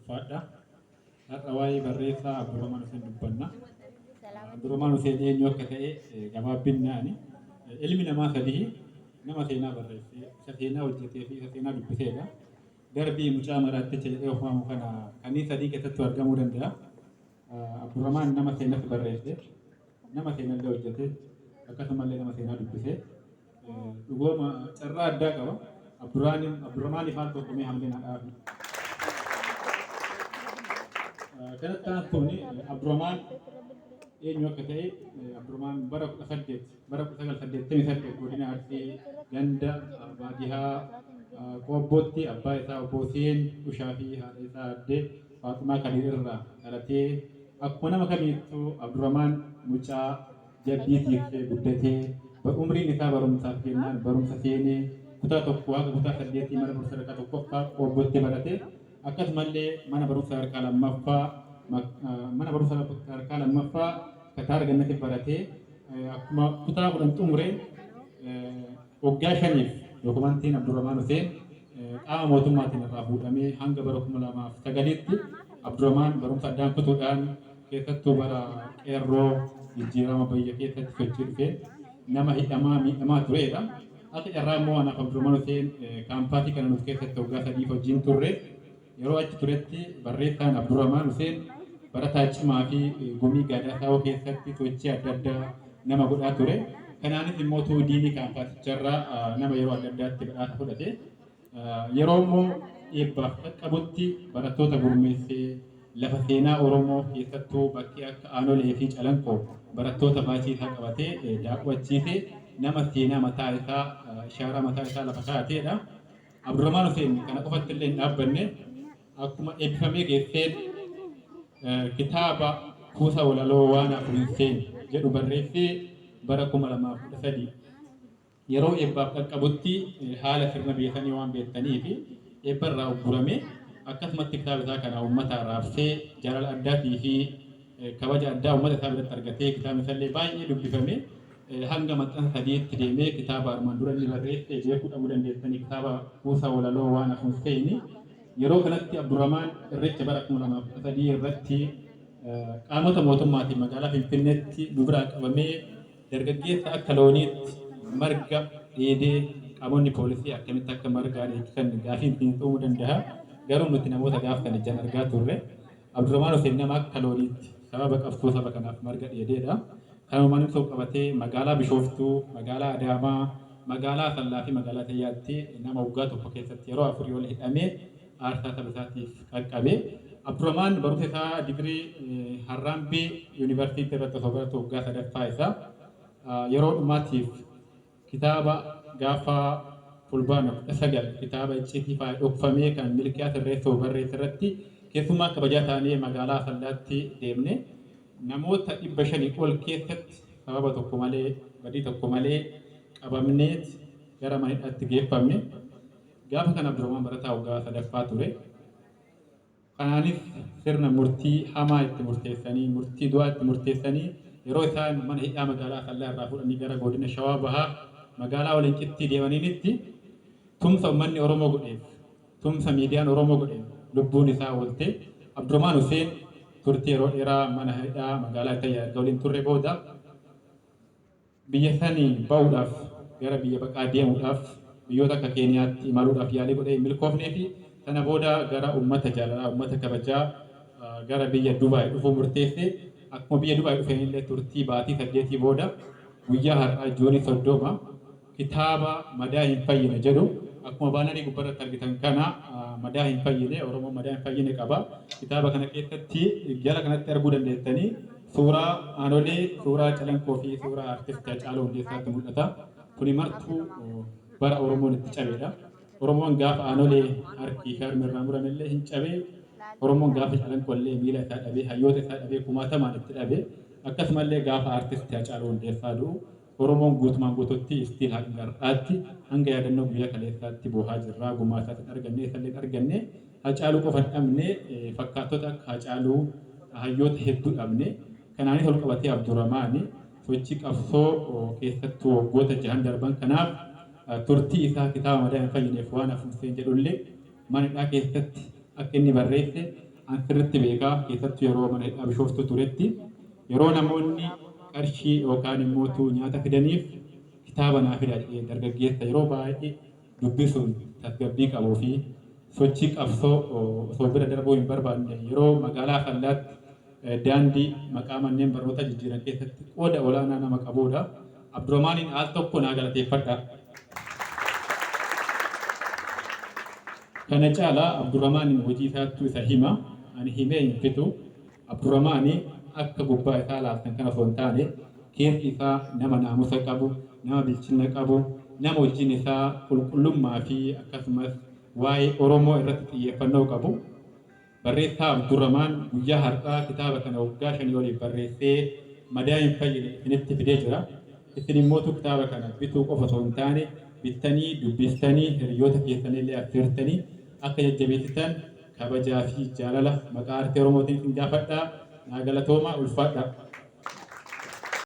ulfaadha. Har'a waa'ee barreessaa Abdurrahmaan Hussein dubbanna. Abdurrahmaan Hussein eenyu akka ta'e gabaabinaan ilmi namaa sadii nama seenaa barreessee isa seenaa hojjetee fi isa seenaa dubbiseedha. Darbii mucaa maraatti jedhee of waamu kana kanneen sadii keessatti argamuu danda'a. Abdurrahmaan nama seenatti barreessee nama seenallee hojjetee akkasumallee nama seenaa dubbisee dhugooma carraa addaa qaba. Abdurrahmaan ifaan tokko mee hamdeen haadhaafi. Kanatti aantuuni Abdurrahmaan eenyu akka ta'e Abdurrahmaan bara 1988 godina Arsii ganda baadiyyaa Qobbootti abbaa isaa obbo Hussein Ushaa fi haadha isaa addee Faaximaa Kadiir irraa dhalatee akkuma nama kamiittuu Abdurrahmaan mucaa jabbii guddatee umriin isaa barumsaaf kennaan barumsa seenee kutaa tokko waaqa kutaa 8 mana barumsa sadarkaa tokkoffaa Qobbootti baratee akkasumallee mana barumsa sadarkaa lammaffaa Kataar Gannatti baratee akkuma kutaa 10 xumureen waggaa 5 dokumentiin Abdurrahmaan Hussein qaama mootummaatiin irraa fuudhamee hanga bara 2009tti Abdurrahmaan barumsa addaan kutuudhaan keessattuu bara qeerroo jijjiirama biyya keessatti sochii dhufee nama hidhamaa miidhamaa turedha. Akka irraa immoo anaaf Abdurrahmaan Hussein kaampaasii kana nuti keessatti waggaa 3 hojiin turre yeroo achi turetti barreessaan Abdurrahmaan Hussein barataa cimaa fi gumii Gadaa Saawoo keessatti sochii adda addaa nama godhaa ture. Kanaanis immoo diinii kaampaasicharraa nama yeroo adda addaatti badhaasa fudhate. Yeroo immoo eebbaaf qaqqabutti barattoota gurmeessee lafa seenaa Oromoo keessattuu bakkee akka Aanolee fi Calanqoo barattoota baasii isaa qabatee daawwachiisee nama seenaa mataa isaa ishaaraa mataa isaa lafa kaa'ateedha. Abdurrahmaan Hussein kana qofatti illee hin dhaabbanne akkuma eebbifamee geesseen kitaaba kuusa walaloo waan Hussein jedhu barreessee bara 2013 yeroo eebbaaf qaqqabutti haala sirna beekanii waan beektanii fi eebbarraa ugguramee akkasumatti kitaaba isaa kana uummata raabsee jaalala addaatii fi kabaja addaa uummata isaa biratti argatee kitaabni isallee baay'ee dubbifame hanga maxxansa 3tti deemee kitaaba armaan dura inni barreesse beekuu dhabuu dandeessanii kitaaba kuusa walaloo waan Hussein yeroo kanatti Abdurrahmaan irreecha bara 2013 irratti qaamota mootummaatiin magaalaa Finfinneetti dubiraa qabamee dargaggeessa akka looniitti marga dheedee qaamonni poolisii akkamitti akka margaa dheechisan gaafii ittiin xumuu danda'a. Garuu nuti namoota gaaf kana ijaan argaa turre Abdurrahmaan Hussein nama akka looniitti sababa qabsoo saba kanaaf marga dheedeedha. Kanumaan ibsuu qabatee magaalaa Bishooftuu, magaalaa Adaamaa, magaalaa Asallaa fi magaalaa Tayyaatti nama waggaa tokko keessatti yeroo 4 ol hidhamee aarsaa saba isaatiif qaqqabee. Abdurrahmaan barumsa isaa digirii Harraambee Yuunivarsiitii irratti osoo baratu waggaa 3ffaa isaa yeroo dhumaatiif kitaaba gaafa fulbaana 9 kitaaba icciitii fa'aa dhokfamee kan milkiyaa sirreessuu barreesse irratti keessumaa kabajaa taanee magaalaa Asallaatti deemne namoota 500 ol keessatti sababa tokko malee badii tokko malee qabamneet gara mana hidhaatti geeffamne. Gaafa kana Abdurrahmaan barataa waggaa 3ffaa ture. Kanaanis sirna murtii hamaa itti murteessanii murtii du'aa itti murteessanii yeroo isaan mana hidhaa magaalaa Asallaa irraa fudhanii gara godina Shawaa Bahaa magaalaa Walincittii deemanitti tumsa uummanni Oromoo godheef tumsa miidiyaan Oromoo godheef lubbuun isaa oolte. Abdurrahmaan Hussein turtii yeroo dheeraa mana hidhaa magaalaa Tayyaa erga waliin turre booda biyya sanii bahuudhaaf gara biyya baqaa deemuudhaaf biyyoota akka Keeniyaatti imaluudhaaf yaalii godhee milkoofnee fi sana booda gara uummata jaalalaa uummata kabajaa gara biyya Dubaay dhufuu murteesse. Akkuma biyya Dubaay dhufeenillee turtii baatii 8 booda guyyaa har'aa Juunii 30 kitaaba madaa hin fayyine jedhu akkuma baanarii gubbaarratti argitan kana madaa hin fayyine Oromoo madaa hin fayyine qaba. Kitaaba kana keessatti jala kanatti arguu dandeessanii suuraa Aanolee, suuraa Calanqoo fi suuraa artistii Hacaaluu Hundeessaatti mul'ata. Kuni martuu bara Oromoon itti cabeedha. Oromoon gaafa Aanolee harki harmirraa muramillee hin cabee. Oromoon gaafa Calanqoollee miila isaa dhabee hayyoota isaa dhabee kumaatamaan itti dhabee akkasumallee gaafa artistii Hacaaluu Hundeessaa du'u Oromoon guutumaan guututti istiin har'aatti hanga yaadannoo guyyaa kaleessaatti boohaa jirraa gumaa isaatti arganne isallee arganne Hacaaluu qofa dhabne fakkaattota akka Hacaaluu hayyoota hedduu dhabne. Kanaanis ol qabatee Abdurrahmaan sochii qabsoo keessattuu waggoota 6 darban kanaaf turtii isaa kitaaba madaa hin fayyineef waan Hussein jedhullee mana hidhaa keessatti akka inni barreesse an sirriitti beekaa keessattuu yeroo mana hidhaa Bishooftuu turetti yeroo namoonni qarshii yookaan immoo nyaata fidaniif kitaaba naa fidaa jedhee dargaggeessa yeroo baay'ee dubbisuun tasgabbii qabuu fi sochii qabsoo osoo bira darbuu hin barbaanne yeroo magaalaa Fallaatti daandii maqaa manneen barnoota jijjiiran keessatti qooda olaanaa nama qabuudha. Abdurrahmaaniin al tokko naa galateeffadha. Kana caalaa Abdurrahmaaniin hojii isaattuu isa hima. Ani himee hin fitu. Abdurrahmaanii akka gubbaa isaa laaftan kana osoo hin taane keessi isaa nama naamusa qabu, nama bilchina qabu, nama hojiin isaa qulqullummaa fi akkasumas waa'ee Oromoo irratti xiyyeeffannoo qabu. Barreessaa Abdurrahmaan guyyaa har'aa kitaaba kana waggaa 5 oliif barreessee madaa hin fayyine isinitti fidee jira. Isin immoo kitaaba kana bituu qofa osoo hin taane bittanii dubbistanii hiriyoota keessanillee affeertanii akka jajjabeessitan kabajaa fi jaalala maqaa aartii Oromootiin isin gaafadhaa. Naa galatooma ulfaadha.